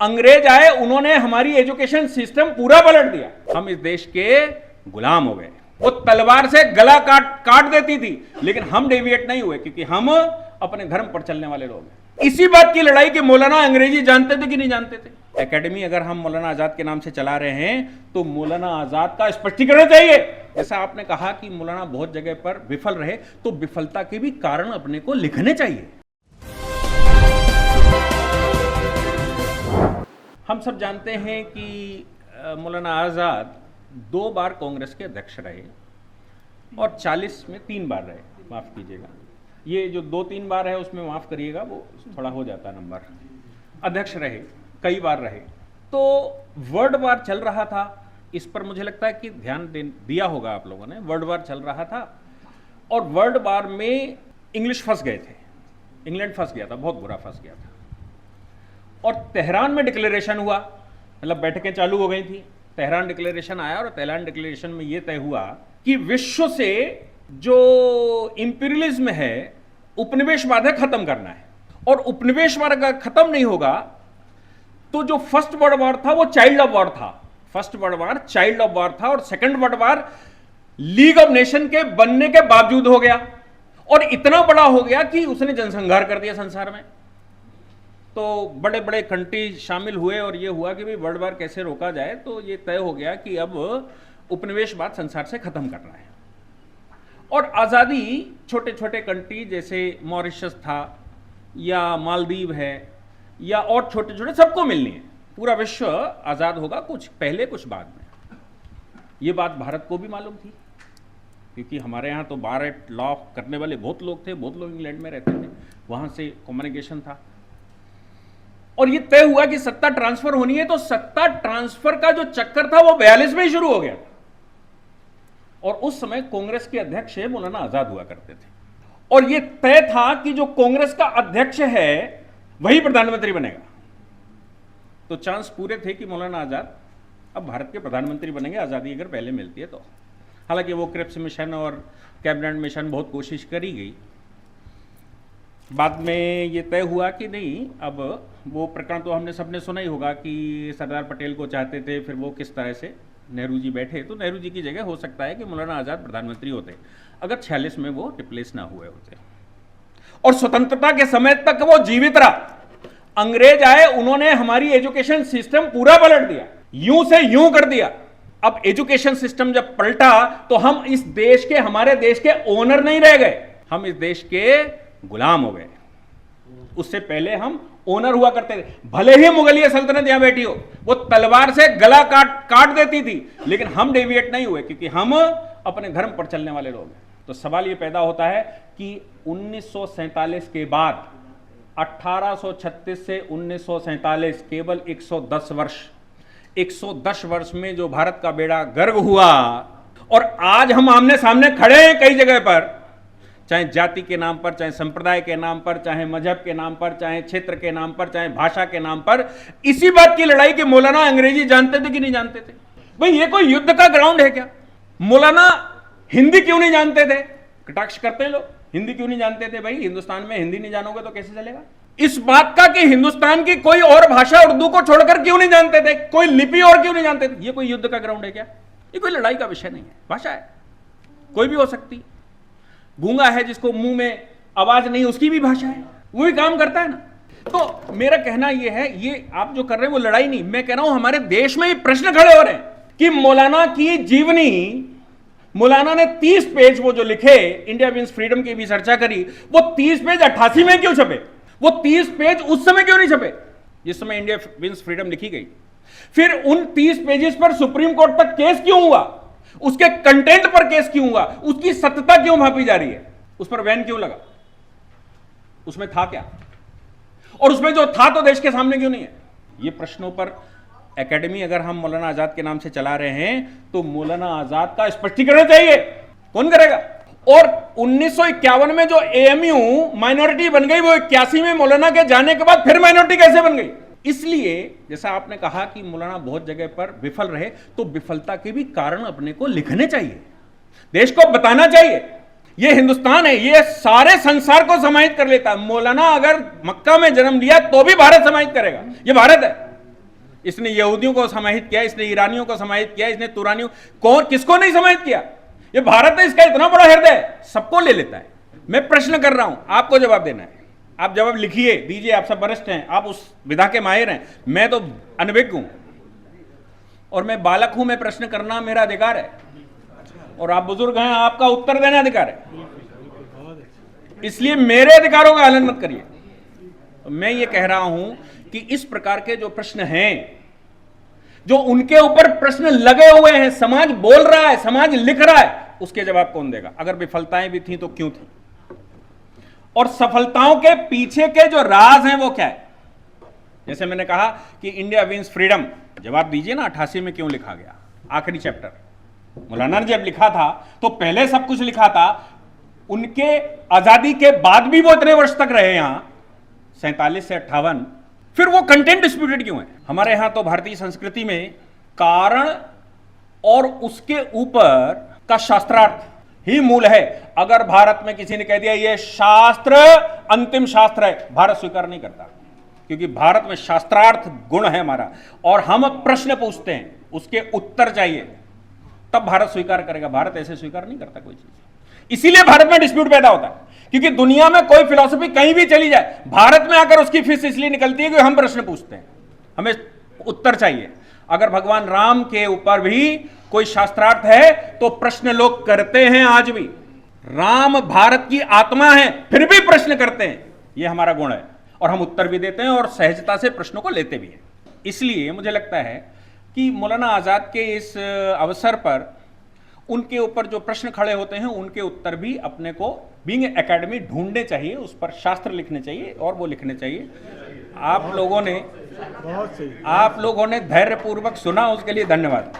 अंग्रेज आए, उन्होंने हमारी एजुकेशन सिस्टम पूरा पलट दिया। हम इस देश के गुलाम हो गए। वो तलवार से गला काट देती थी, लेकिन हम डेविएट नहीं हुए, क्योंकि हम अपने धर्म पर चलने वाले लोग हैं। इसी बात की लड़ाई कि मौलाना अंग्रेजी जानते थे कि नहीं जानते थे। एकेडमी अगर हम मौलाना आजाद के नाम से चला रहे हैं तो मौलाना आजाद का स्पष्टीकरण चाहिए। जैसा आपने कहा कि मौलाना बहुत जगह पर विफल रहे, तो विफलता के भी कारण अपने को लिखने चाहिए। हम सब जानते हैं कि मौलाना आजाद 2 बार कांग्रेस के अध्यक्ष रहे और 40 में 3 बार रहे। माफ कीजिएगा, ये जो 2-3 बार है उसमें माफ करिएगा, वो थोड़ा हो जाता नंबर। अध्यक्ष रहे, कई बार रहे। तो वर्ल्ड वार चल रहा था, इस पर मुझे लगता है कि ध्यान दिया होगा आप लोगों ने। वर्ल्ड वार चल रहा था और वर्ल्ड वार में इंग्लिश फंस गए थे, इंग्लैंड फंस गया था, बहुत बुरा फंस गया था। और तेहरान में डिक्लेरेशन हुआ, मतलब बैठकें चालू हो गई थी, तेहरान डिक्लेरेशन आया और तेहरान डिक्लेरेशन में यह तय हुआ कि विश्व से जो इंपीरियलिज्म है, उपनिवेशवाद है, खत्म करना है। और उपनिवेशवाद अगर खत्म नहीं होगा तो जो फर्स्ट वर्ल्ड वॉर था वो चाइल्ड ऑफ वॉर था। First world war child of war था और second world war league of nation के बनने के बावजूद हो गया और इतना बड़ा हो गया कि उसने जनसंहार कर दिया संसार में। तो बड़े बड़े कंट्री शामिल हुए और ये हुआ कि भाई वर्ल्ड वार कैसे रोका जाए। तो ये तय हो गया कि अब उपनिवेशवाद संसार से खत्म करना है। और आज़ादी छोटे छोटे कंट्री जैसे मॉरिशस था या मालदीव है या और छोटे छोटे सबको मिलनी है। पूरा विश्व आज़ाद होगा, कुछ पहले कुछ बाद में। ये बात भारत को भी मालूम थी, क्योंकि हमारे यहाँ तो बार लॉ करने वाले बहुत लोग थे, बहुत लोग इंग्लैंड में रहते थे, वहाँ से कम्युनिकेशन था। और ये तय हुआ कि सत्ता ट्रांसफर होनी है। तो सत्ता ट्रांसफर का जो चक्कर था वो 42 में ही शुरू हो गया था। और उस समय कांग्रेस के अध्यक्ष मौलाना आजाद हुआ करते थे और ये तय था कि जो कांग्रेस का अध्यक्ष है वही प्रधानमंत्री बनेगा। तो चांस पूरे थे कि मौलाना आजाद अब भारत के प्रधानमंत्री बनेंगे, आजादी अगर पहले मिलती है तो। हालांकि वो क्रिप्स मिशन और कैबिनेट मिशन बहुत कोशिश करी गई, बाद में ये तय हुआ कि नहीं। अब वो प्रकरण तो हमने सबने सुना ही होगा कि सरदार पटेल को चाहते थे, फिर वो किस तरह से नेहरू जी बैठे। तो नेहरू जी की जगह हो सकता है कि मौलाना आज़ाद प्रधानमंत्री होते अगर 46 में वो रिप्लेस ना हुए होते। और स्वतंत्रता के समय तक वो जीवित रहा। अंग्रेज आए, उन्होंने हमारी एजुकेशन सिस्टम पूरा पलट दिया, यूं से यूं कर दिया। अब एजुकेशन सिस्टम जब पलटा तो हम इस देश के, हमारे देश के ओनर नहीं रह गए, हम इस देश के गुलाम हो गए। उससे पहले हम ओनर हुआ करते थे। भले ही मुगलिया सल्तनत यहां बैठी हो, वो तलवार से गला काट देती थी, लेकिन हम डेविएट नहीं हुए, क्योंकि हम अपने धर्म पर चलने वाले लोग हैं। तो सवाल ये पैदा होता है कि 1947 के बाद 1836 से 1947 केवल 110 वर्ष, 110 वर्ष में जो भारत का बेड़ा गर्क हुआ और आज हम आमने सामने खड़े हैं कई जगह पर, चाहे जाति के नाम पर, चाहे संप्रदाय के नाम पर, चाहे मजहब के नाम पर, चाहे क्षेत्र के नाम पर, चाहे भाषा के नाम पर, इसी बात की लड़ाई कि मौलाना अंग्रेजी जानते थे कि नहीं जानते थे। भाई ये कोई युद्ध का ग्राउंड है क्या? मौलाना हिंदी क्यों नहीं जानते थे? कटाक्ष करते हैं लोग, हिंदी क्यों नहीं जानते थे? भाई हिंदुस्तान में हिंदी नहीं जानोगे तो कैसे चलेगा? इस बात का कि हिंदुस्तान की कोई और भाषा उर्दू को छोड़कर क्यों नहीं जानते थे, कोई लिपि और क्यों नहीं जानते थे? ये कोई युद्ध का ग्राउंड है क्या? ये कोई लड़ाई का विषय नहीं है। भाषा है, कोई भी हो सकती। गूंगा है जिसको मुंह में आवाज नहीं, उसकी भी भाषा है, वो भी काम करता है ना। तो मेरा कहना यह है, ये आप जो कर रहे हैं वो लड़ाई नहीं, मैं कह रहा हूं हमारे देश में ये प्रश्न खड़े हो रहे हैं कि मौलाना की जीवनी, मौलाना ने 30 पेज वो जो लिखे, इंडिया विंस फ्रीडम की भी चर्चा करी, वो 30 पेज 88 में क्यों छपे? वो 30 पेज उस समय क्यों नहीं छपे जिस समय इंडिया विंस फ्रीडम लिखी गई? फिर उन 30 पेजेस पर सुप्रीम कोर्ट तक केस क्यों हुआ? उसके कंटेंट पर केस क्यों हुआ? उसकी सत्यता क्यों भापी जा रही है? उस पर बैन क्यों लगा? उसमें था क्या? और उसमें जो था तो देश के सामने क्यों नहीं है? ये प्रश्नों पर एकेडमी अगर हम मौलाना आजाद के नाम से चला रहे हैं तो मौलाना आजाद का स्पष्टीकरण चाहिए। कौन करेगा? और 1951 में जो एएमयू माइनॉरिटी बन गई, वो 81 में मौलाना के जाने के बाद फिर माइनॉरिटी कैसे बन गई? इसलिए जैसा आपने कहा कि मौलाना बहुत जगह पर विफल रहे, तो विफलता के भी कारण अपने को लिखने चाहिए, देश को बताना चाहिए। ये हिंदुस्तान है, ये सारे संसार को समाहित कर लेता है। मौलाना अगर मक्का में जन्म लिया तो भी भारत समाहित करेगा। ये भारत है, इसने यहूदियों को समाहित किया, इसने ईरानियों को समाहित किया, इसने तुरानियों कौन किसको नहीं समाहित किया? ये भारत है, इसका इतना बड़ा हृदय, सबको ले लेता है। मैं प्रश्न कर रहा हूं, आपको जवाब देना है। आप जवाब लिखिए, दीजिए, आप सब वरिष्ठ हैं, आप उस विधा के माहिर हैं, मैं तो अनभिज्ञ हूं और मैं बालक हूं, मैं प्रश्न करना मेरा अधिकार है और आप बुजुर्ग हैं, आपका उत्तर देना अधिकार है। इसलिए मेरे अधिकारों का हनन मत करिए। तो मैं ये कह रहा हूं कि इस प्रकार के जो प्रश्न हैं, जो उनके ऊपर प्रश्न लगे हुए हैं, समाज बोल रहा है, समाज लिख रहा है, उसके जवाब कौन देगा? अगर विफलताएं भी थी तो क्यों थी, और सफलताओं के पीछे के जो राज हैं वो क्या है? जैसे मैंने कहा कि इंडिया विंस फ्रीडम, जवाब दीजिए ना 88 में क्यों लिखा गया? आखिरी चैप्टर मौलाना ने जब लिखा था तो पहले सब कुछ लिखा था, उनके आजादी के बाद भी वो इतने वर्ष तक रहे यहां 47 से 58, फिर वो कंटेंट डिस्प्यूटेड क्यों है? हमारे यहां तो भारतीय संस्कृति में कारण और उसके ऊपर का शास्त्रार्थ ही मूल है। अगर भारत में किसी ने कह दिया ये शास्त्र अंतिम शास्त्र है, भारत स्वीकार नहीं करता, क्योंकि भारत में शास्त्रार्थ गुण है हमारा, और हम प्रश्न पूछते हैं, उसके उत्तर चाहिए, तब भारत स्वीकार करेगा। भारत ऐसे स्वीकार नहीं करता कोई चीज, इसीलिए भारत में डिस्प्यूट पैदा होता है। क्योंकि दुनिया में कोई फिलॉसफी कहीं भी चली जाए, भारत में आकर उसकी फीस इसलिए निकलती है कि हम प्रश्न पूछते हैं, हमें उत्तर चाहिए। अगर भगवान राम के ऊपर भी कोई शास्त्रार्थ है तो प्रश्न लोग करते हैं आज भी। राम भारत की आत्मा है, फिर भी प्रश्न करते हैं, यह हमारा गुण है, और हम उत्तर भी देते हैं और सहजता से प्रश्नों को लेते भी हैं। इसलिए मुझे लगता है कि मौलाना आजाद के इस अवसर पर उनके ऊपर जो प्रश्न खड़े होते हैं उनके उत्तर भी अपने को बीइंग एकेडमी ढूंढने चाहिए, उस पर शास्त्र लिखने चाहिए और वो लिखने चाहिए। आप लोगों ने धैर्यपूर्वक सुना, उसके लिए धन्यवाद।